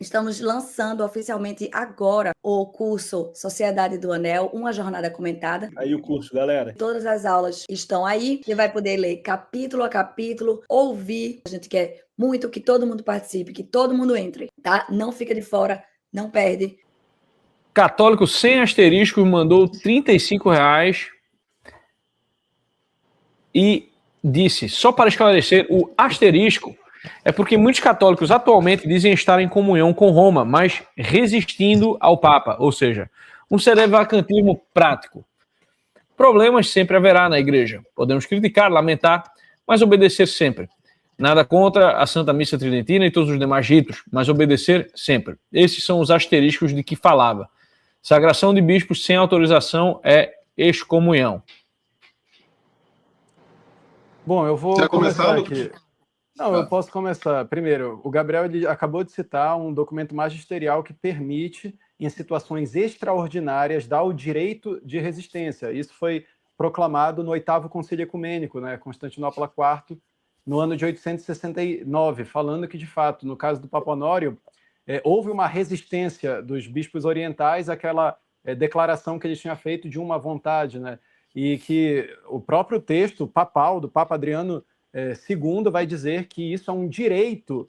Estamos lançando oficialmente agora o curso Sociedade do Anel, uma jornada comentada. Aí o curso, galera. Todas as aulas estão aí. Você vai poder ler capítulo a capítulo, ouvir. A gente quer muito que todo mundo participe, que todo mundo entre, tá? Não fica de fora, não perde. Católico sem asterisco mandou R$35 e disse, só para esclarecer, o asterisco é porque muitos católicos atualmente dizem estar em comunhão com Roma, mas resistindo ao Papa, ou seja, um serevacantismo prático. Problemas sempre haverá na igreja. Podemos criticar, lamentar, mas obedecer sempre. Nada contra a Santa Missa Tridentina e todos os demais ritos, mas obedecer sempre. Esses são os asteriscos de que falava. Sagração de bispos sem autorização é excomunhão. Bom, eu vou começar aqui. Não, Tá. eu posso começar. Primeiro, o Gabriel ele acabou de citar um documento magisterial que permite, em situações extraordinárias, dar o direito de resistência. Isso foi proclamado no 8º Concílio Ecumênico, né, Constantinopla IV, no ano de 869, falando que, de fato, no caso do Papa Honório, houve uma resistência dos bispos orientais àquela declaração que ele tinha feito de uma vontade, né, e que o próprio texto papal do Papa Adriano II vai dizer que isso é um direito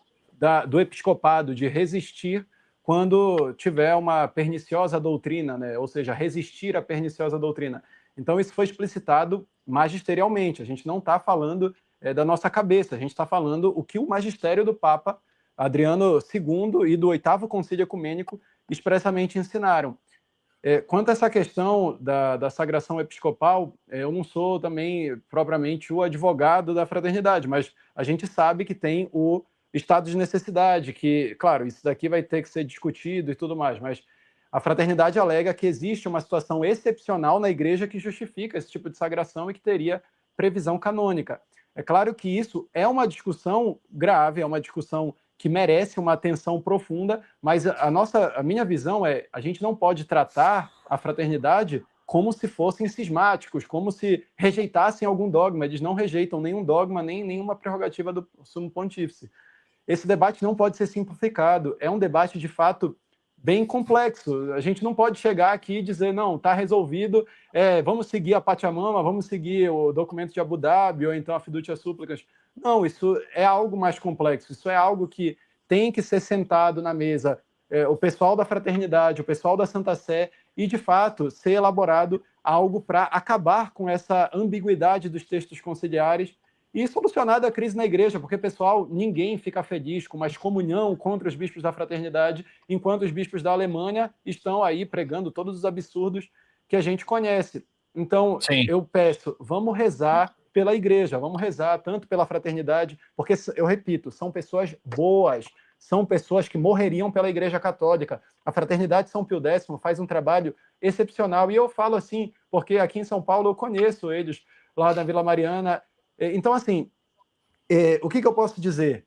do episcopado de resistir quando tiver uma perniciosa doutrina, né? Ou seja, resistir à perniciosa doutrina. Então, isso foi explicitado magisterialmente. A gente não está falando da nossa cabeça, a gente está falando o que o magistério do Papa Adriano II e do 8º Concílio Ecumênico expressamente ensinaram. Quanto a essa questão da sagração episcopal, eu não sou também propriamente o advogado da fraternidade, mas a gente sabe que tem o estado de necessidade, que, claro, isso daqui vai ter que ser discutido e tudo mais, mas a fraternidade alega que existe uma situação excepcional na igreja que justifica esse tipo de sagração e que teria previsão canônica. É claro que isso é uma discussão grave, é uma discussão que merece uma atenção profunda, mas a minha visão é a gente não pode tratar a fraternidade como se fossem cismáticos, como se rejeitassem algum dogma. Eles não rejeitam nenhum dogma, nem nenhuma prerrogativa do Sumo Pontífice. Esse debate não pode ser simplificado, é um debate, de fato, bem complexo. A gente não pode chegar aqui e dizer, não, está resolvido, vamos seguir a Pachamama, vamos seguir o documento de Abu Dhabi, ou então a Fiducia Supplicans. Não, isso é algo mais complexo, isso é algo que tem que ser sentado na mesa, o pessoal da fraternidade, o pessoal da Santa Sé, e, de fato, ser elaborado algo para acabar com essa ambiguidade dos textos conciliares e solucionar a crise na igreja, porque, pessoal, ninguém fica feliz com uma excomunhão contra os bispos da fraternidade, enquanto os bispos da Alemanha estão aí pregando todos os absurdos que a gente conhece. Então, Sim. Eu peço, vamos rezar pela igreja, vamos rezar tanto pela fraternidade, porque, eu repito, são pessoas boas, são pessoas que morreriam pela Igreja Católica. A Fraternidade São Pio X faz um trabalho excepcional, e eu falo assim, porque aqui em São Paulo eu conheço eles, lá da Vila Mariana. Então, assim, o que eu posso dizer?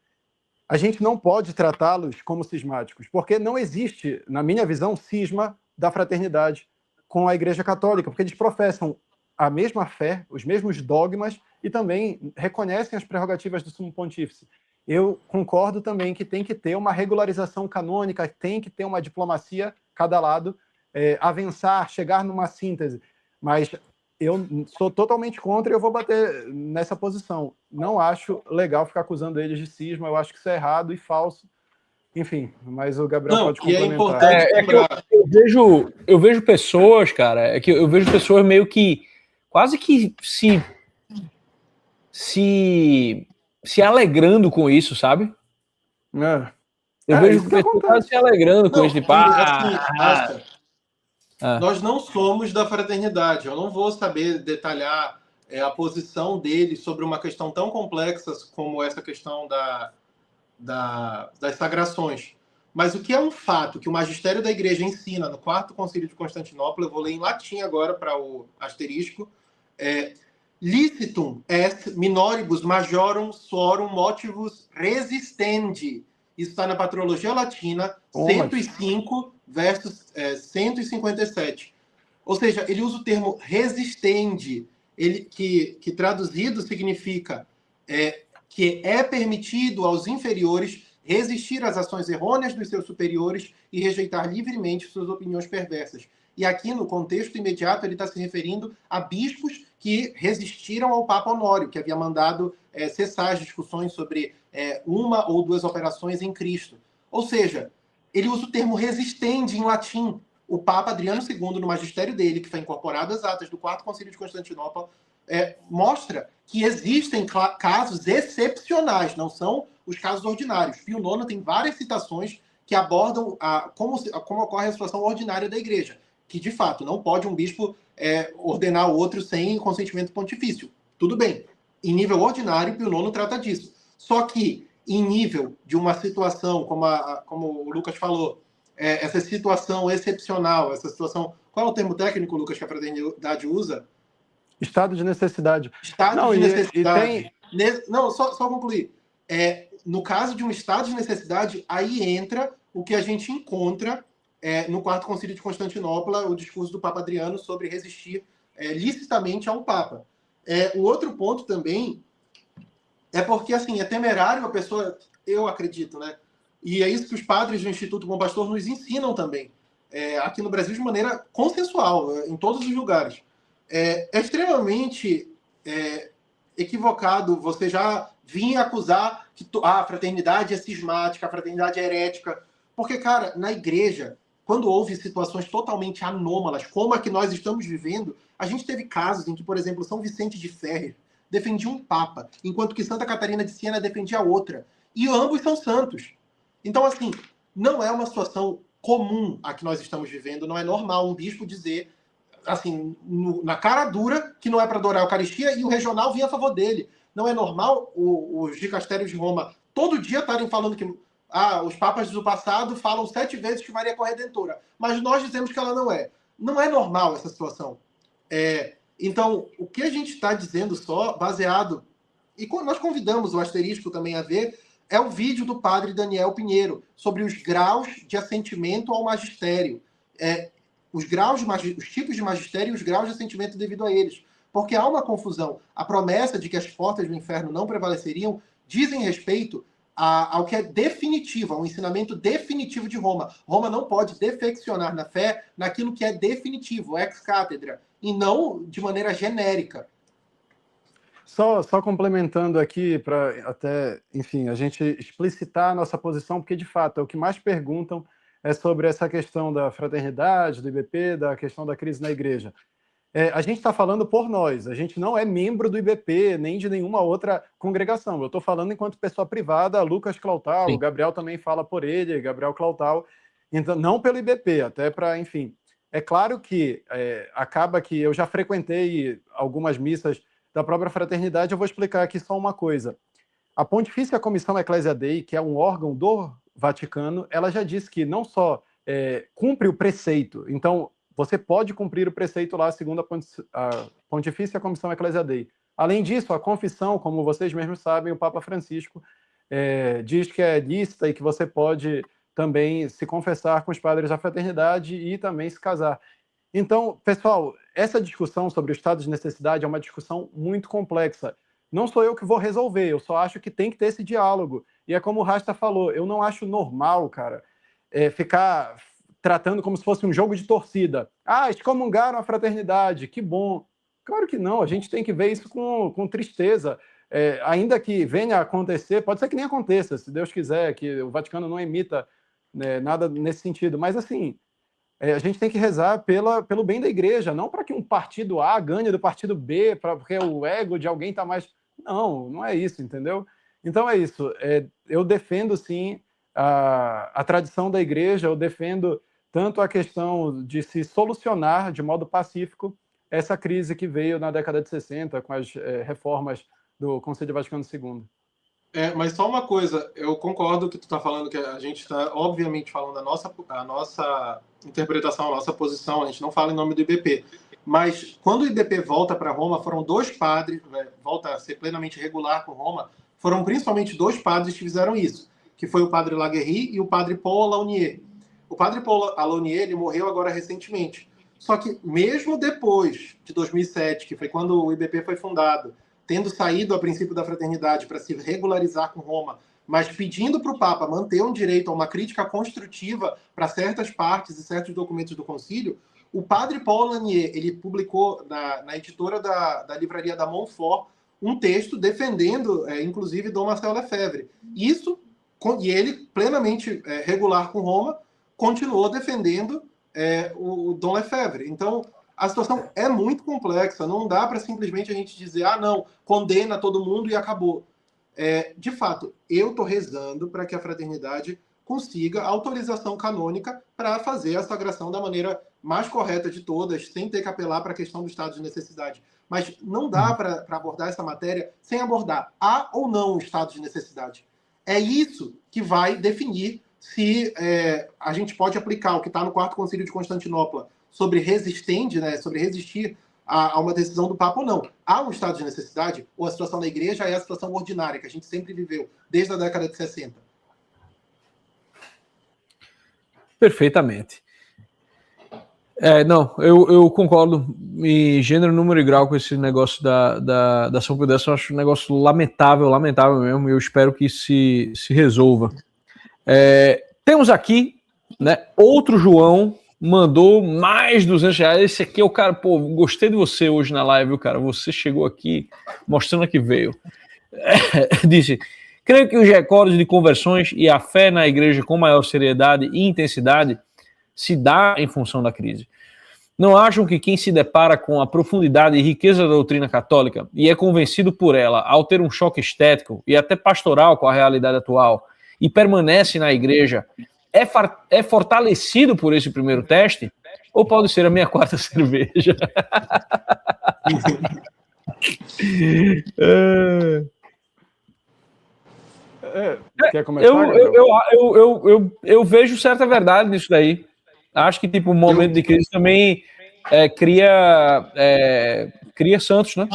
A gente não pode tratá-los como cismáticos, porque não existe, na minha visão, cisma da fraternidade com a Igreja Católica, porque eles professam a mesma fé, os mesmos dogmas e também reconhecem as prerrogativas do Sumo Pontífice. Eu concordo também que tem que ter uma regularização canônica, tem que ter uma diplomacia, cada lado, avançar, chegar numa síntese. Mas eu sou totalmente contra e eu vou bater nessa posição. Não acho legal ficar acusando eles de cisma, eu acho que isso é errado e falso. Enfim, mas o Gabriel pode complementar. E é importante lembrar... eu vejo pessoas, cara, eu vejo pessoas meio que quase que se alegrando com isso, sabe? Eu vejo pessoas quase se alegrando com isso. Tipo, nós não somos da fraternidade. Eu não vou saber detalhar a posição dele sobre uma questão tão complexa como essa questão das sagrações. Mas o que é um fato que o magistério da igreja ensina no 4º Concílio de Constantinopla, eu vou ler em latim agora para o asterisco, licitum est minoribus majorum suorum motivus resistendi. Isso está na Patrologia Latina, 105, versos 157. Ou seja, ele usa o termo resistendi, que traduzido significa que é permitido aos inferiores resistir às ações errôneas dos seus superiores e rejeitar livremente suas opiniões perversas. E aqui, no contexto imediato, ele está se referindo a bispos que resistiram ao Papa Honório, que havia mandado cessar as discussões sobre uma ou duas operações em Cristo. Ou seja, ele usa o termo resistendi em latim. O Papa Adriano II, no magistério dele, que foi incorporado às atas do Quarto Concílio de Constantinopla, mostra que existem casos excepcionais, não são os casos ordinários. Pio IX tem várias citações que abordam como ocorre a situação ordinária da Igreja, que, de fato, não pode um bispo ordenar outro sem consentimento pontifício. Tudo bem. Em nível ordinário, Pio IX trata disso. Só que, em nível de uma situação, como o Lucas falou, essa situação excepcional, essa situação... Qual é o termo técnico, Lucas, que a fraternidade usa? Estado de necessidade. Estado de necessidade. Não, só concluir. No caso de um estado de necessidade, aí entra o que a gente encontra no Quarto Concílio de Constantinopla, o discurso do Papa Adriano sobre resistir licitamente a um Papa. O outro ponto também é porque, assim, é temerário a pessoa, eu acredito, né? E é isso que os padres do Instituto Bom Pastor nos ensinam também, aqui no Brasil de maneira consensual, em todos os lugares. É extremamente equivocado você já vir acusar que a fraternidade é cismática, a fraternidade é herética, porque, cara, na igreja, quando houve situações totalmente anômalas, como a que nós estamos vivendo, a gente teve casos em que, por exemplo, São Vicente de Ferrer defendia um papa, enquanto que Santa Catarina de Siena defendia outra. E ambos são santos. Então, assim, não é uma situação comum a que nós estamos vivendo, não é normal um bispo dizer, assim, na cara dura, que não é para adorar a Eucaristia, e o regional vinha a favor dele. Não é normal os dicastérios de Roma todo dia estarem falando que os papas do passado falam 7 vezes que Maria é corredentora, mas nós dizemos que ela não é. Não é normal essa situação. Então, o que a gente está dizendo só, baseado... E nós convidamos o Asterisco também a ver, é o vídeo do padre Daniel Pinheiro, sobre os graus de assentimento ao magistério. Os tipos de magistério e os graus de assentimento devido a eles. Porque há uma confusão. A promessa de que as portas do inferno não prevaleceriam dizem respeito ao que é definitivo, ao ensinamento definitivo de Roma. Roma não pode defeccionar na fé naquilo que é definitivo, ex cátedra, e não de maneira genérica. Só complementando aqui, para até, enfim, a gente explicitar a nossa posição, porque, de fato, o que mais perguntam é sobre essa questão da fraternidade, do IBP, da questão da crise na igreja. A gente está falando por nós, a gente não é membro do IBP, nem de nenhuma outra congregação. Eu estou falando enquanto pessoa privada, Lucas Clautal, o Gabriel também fala por ele, Gabriel Clautal, então, não pelo IBP, até para, enfim. É claro que acaba que eu já frequentei algumas missas da própria fraternidade, eu vou explicar aqui só uma coisa. A Pontifícia Comissão Ecclesia Dei, que é um órgão do Vaticano, ela já disse que não só cumpre o preceito, então você pode cumprir o preceito lá segundo a Pontifícia Comissão Ecclesia Dei. Além disso, a confissão, como vocês mesmos sabem, o Papa Francisco diz que é lícita e que você pode também se confessar com os padres da fraternidade e também se casar. Então, pessoal, essa discussão sobre o estado de necessidade é uma discussão muito complexa. Não sou eu que vou resolver, eu só acho que tem que ter esse diálogo. E é como o Rasta falou, eu não acho normal, cara, ficar tratando como se fosse um jogo de torcida. Excomungaram a fraternidade, que bom. Claro que não, a gente tem que ver isso com tristeza. Ainda que venha a acontecer, pode ser que nem aconteça, se Deus quiser, que o Vaticano não emita nada nesse sentido. Mas, assim, a gente tem que rezar pelo bem da igreja, não para que um partido A ganhe do partido B, porque o ego de alguém está mais... Não é isso, entendeu? Então é isso. Eu defendo, sim, a tradição da igreja, eu defendo tanto a questão de se solucionar de modo pacífico essa crise que veio na década de 60 com as reformas do Concílio Vaticano II. Mas só uma coisa, eu concordo que tu está falando, que a gente está, obviamente, falando a nossa interpretação, a nossa posição, a gente não fala em nome do IBP. Mas quando o IBP volta para Roma, foram 2 padres, volta a ser plenamente regular com Roma, foram principalmente 2 padres que fizeram isso, que foi o padre Laguerre e o padre Paul Alaunier. O padre Paul Alaunier, ele morreu agora recentemente. Só que mesmo depois de 2007, que foi quando o IBP foi fundado, tendo saído a princípio da fraternidade para se regularizar com Roma, mas pedindo para o Papa manter um direito a uma crítica construtiva para certas partes e certos documentos do concílio, o padre Paul Lanier, ele publicou na editora da livraria da Montfort um texto defendendo, inclusive, Dom Marcel Lefebvre. Isso, e ele, plenamente regular com Roma, continuou defendendo o Dom Lefebvre. Então, a situação é muito complexa, não dá para simplesmente a gente dizer, não, condena todo mundo e acabou. De fato, eu estou rezando para que a fraternidade consiga autorização canônica para fazer a sagração da maneira mais correta de todas, sem ter que apelar para a questão do estado de necessidade. Mas não dá para abordar essa matéria sem abordar há ou não estado de necessidade. É isso que vai definir se a gente pode aplicar o que está no Quarto Concílio de Constantinopla sobre resistir a uma decisão do Papa ou não. Há um estado de necessidade, ou a situação da igreja é a situação ordinária, que a gente sempre viveu, desde a década de 60. Perfeitamente. Não, eu concordo em gênero, número e grau com esse negócio da São Pio X. Eu acho um negócio lamentável mesmo, e eu espero que se resolva. Temos aqui, né, outro João mandou mais R$200. Esse aqui é o cara, gostei de você hoje na live, viu, cara? Você chegou aqui mostrando que veio. Disse: creio que os recordes de conversões e a fé na igreja com maior seriedade e intensidade se dá em função da crise. Não acham que quem se depara com a profundidade e riqueza da doutrina católica e é convencido por ela ao ter um choque estético e até pastoral com a realidade atual e permanece na igreja é fortalecido por esse primeiro teste? Ou pode ser a minha quarta cerveja? Quer começar? Eu vejo certa verdade nisso daí. Acho que tipo, o momento de crise também cria santos, né?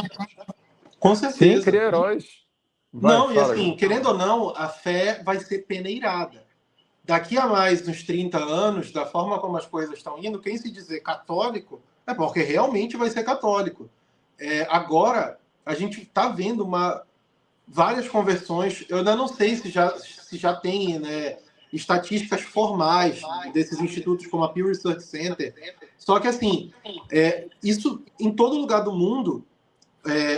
Com certeza. Sim, cria heróis. E assim, querendo ou não, a fé vai ser peneirada. Daqui a mais uns 30 anos, da forma como as coisas estão indo, quem se dizer católico é porque realmente vai ser católico. Agora, a gente está vendo várias conversões. Eu ainda não sei se já tem, né, estatísticas formais desses institutos como a Pew Research Center. Só que, assim, isso em todo lugar do mundo,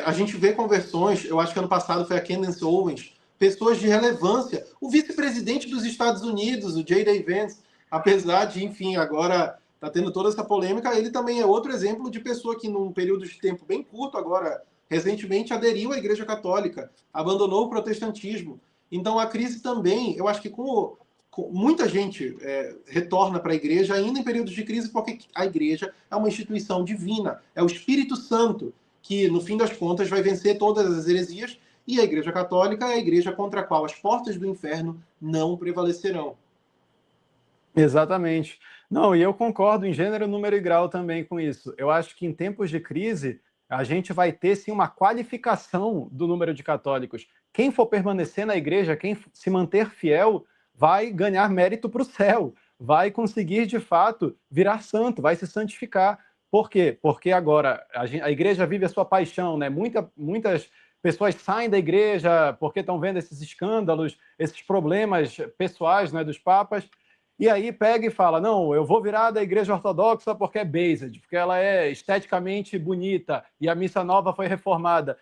a gente vê conversões. Eu acho que ano passado foi a Candace Owens, pessoas de relevância. O vice-presidente dos Estados Unidos, o J.D. Vance, apesar de, enfim, agora está tendo toda essa polêmica, ele também é outro exemplo de pessoa que, num período de tempo bem curto agora, recentemente, aderiu à Igreja Católica, abandonou o protestantismo. Então, a crise também, eu acho que muita gente retorna para a igreja ainda em períodos de crise, porque a igreja é uma instituição divina, é o Espírito Santo que, no fim das contas, vai vencer todas as heresias, e a Igreja Católica é a igreja contra a qual as portas do inferno não prevalecerão. Exatamente. Não, e eu concordo em gênero, número e grau também com isso. Eu acho que em tempos de crise, a gente vai ter, sim, uma qualificação do número de católicos. Quem for permanecer na igreja, quem se manter fiel, vai ganhar mérito para o céu, vai conseguir, de fato, virar santo, vai se santificar. Por quê? Porque agora a igreja vive a sua paixão, né? Muitas pessoas saem da igreja porque estão vendo esses escândalos, esses problemas pessoais, né, dos papas, e aí pega e fala: não, eu vou virar da igreja ortodoxa porque é based, porque ela é esteticamente bonita e a missa nova foi reformada.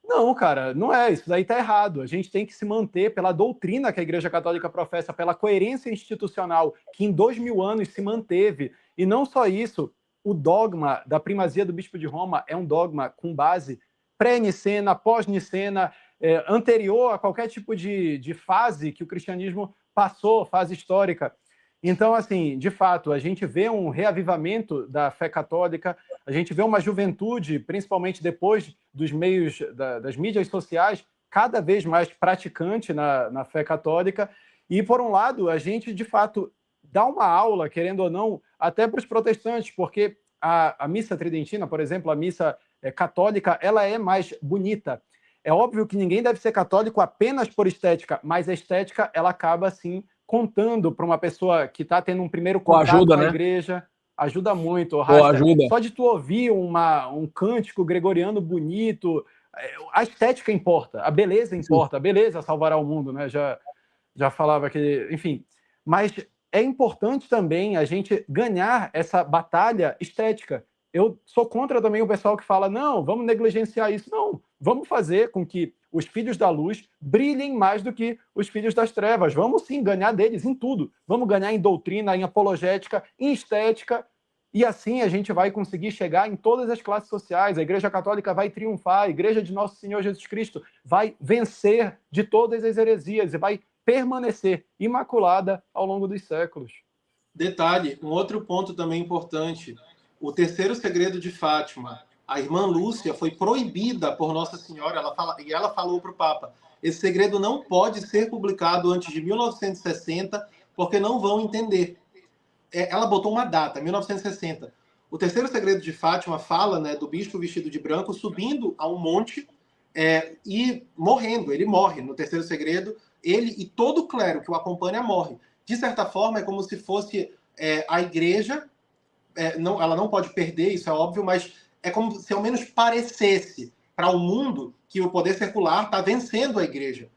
Não, cara, não é. Isso daí está errado. A gente tem que se manter pela doutrina que a Igreja Católica professa, pela coerência institucional que em 2000 anos se manteve. E não só isso, o dogma da primazia do Bispo de Roma é um dogma com base pré-nicena, pós-nicena, anterior a qualquer tipo de fase que o cristianismo passou, fase histórica. Então, assim, de fato, a gente vê um reavivamento da fé católica, a gente vê uma juventude, principalmente depois dos meios das mídias sociais, cada vez mais praticante na fé católica. E, por um lado, a gente, de fato, dá uma aula, querendo ou não, até para os protestantes, porque a missa tridentina, por exemplo, a missa católica, ela é mais bonita. É óbvio que ninguém deve ser católico apenas por estética, mas a estética, ela acaba, assim, contando para uma pessoa que está tendo um primeiro contato com a igreja. Ajuda muito. Ajuda. Só de tu ouvir um cântico gregoriano bonito, a estética importa, a beleza importa. A beleza salvará o mundo, né? já falava que, enfim, mas é importante também a gente ganhar essa batalha estética. Eu sou contra também o pessoal que fala, não, vamos negligenciar isso. Não, vamos fazer com que os filhos da luz brilhem mais do que os filhos das trevas. Vamos sim ganhar deles em tudo. Vamos ganhar em doutrina, em apologética, em estética. E assim a gente vai conseguir chegar em todas as classes sociais. A Igreja Católica vai triunfar, a Igreja de Nosso Senhor Jesus Cristo vai vencer de todas as heresias e vai permanecer imaculada ao longo dos séculos. Detalhe, um outro ponto também importante, o terceiro segredo de Fátima. A irmã Lúcia foi proibida por Nossa Senhora, ela falou para o Papa, esse segredo não pode ser publicado antes de 1960, porque não vão entender. Ela botou uma data, 1960. O terceiro segredo de Fátima fala, né, do bispo vestido de branco subindo a um monte e morrendo. Ele morre no terceiro segredo. Ele e todo o clero que o acompanha morre. De certa forma, é como se fosse a igreja, ela não pode perder, isso é óbvio, mas é como se ao menos parecesse para o mundo que o poder secular está vencendo a igreja.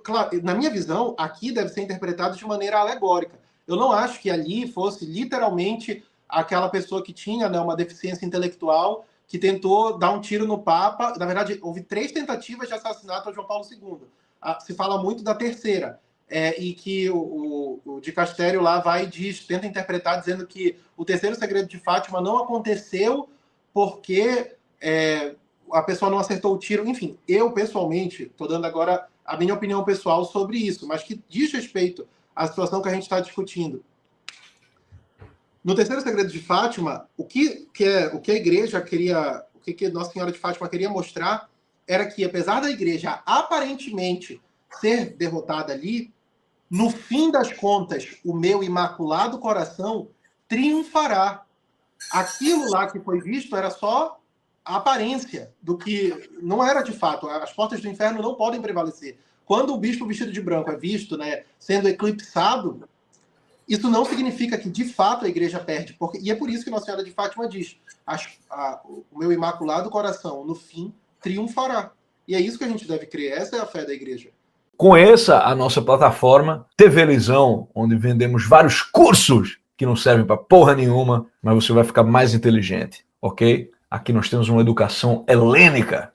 Claro, na minha visão, aqui deve ser interpretado de maneira alegórica. Eu não acho que ali fosse literalmente aquela pessoa que tinha, né, uma deficiência intelectual, que tentou dar um tiro no Papa. Na verdade, houve 3 tentativas de assassinato a João Paulo II. Se fala muito da terceira, e que o dicastério lá vai e tenta interpretar dizendo que o terceiro segredo de Fátima não aconteceu porque a pessoa não acertou o tiro. Enfim, eu pessoalmente estou dando agora a minha opinião pessoal sobre isso, mas que diz respeito à situação que a gente está discutindo. No terceiro segredo de Fátima, o que a igreja queria, o que Nossa Senhora de Fátima queria mostrar era que, apesar da igreja aparentemente ser derrotada ali, no fim das contas, o meu imaculado coração triunfará. Aquilo lá que foi visto era só a aparência do que não era de fato. As portas do inferno não podem prevalecer. Quando o bispo vestido de branco é visto, né, sendo eclipsado, isso não significa que, de fato, a igreja perde. E é por isso que Nossa Senhora de Fátima diz, o meu imaculado coração, no fim, triunfará. E é isso que a gente deve crer. Essa é a fé da igreja. Conheça a nossa plataforma TV Lisão, onde vendemos vários cursos que não servem para porra nenhuma, mas você vai ficar mais inteligente, ok? Aqui nós temos uma educação helênica.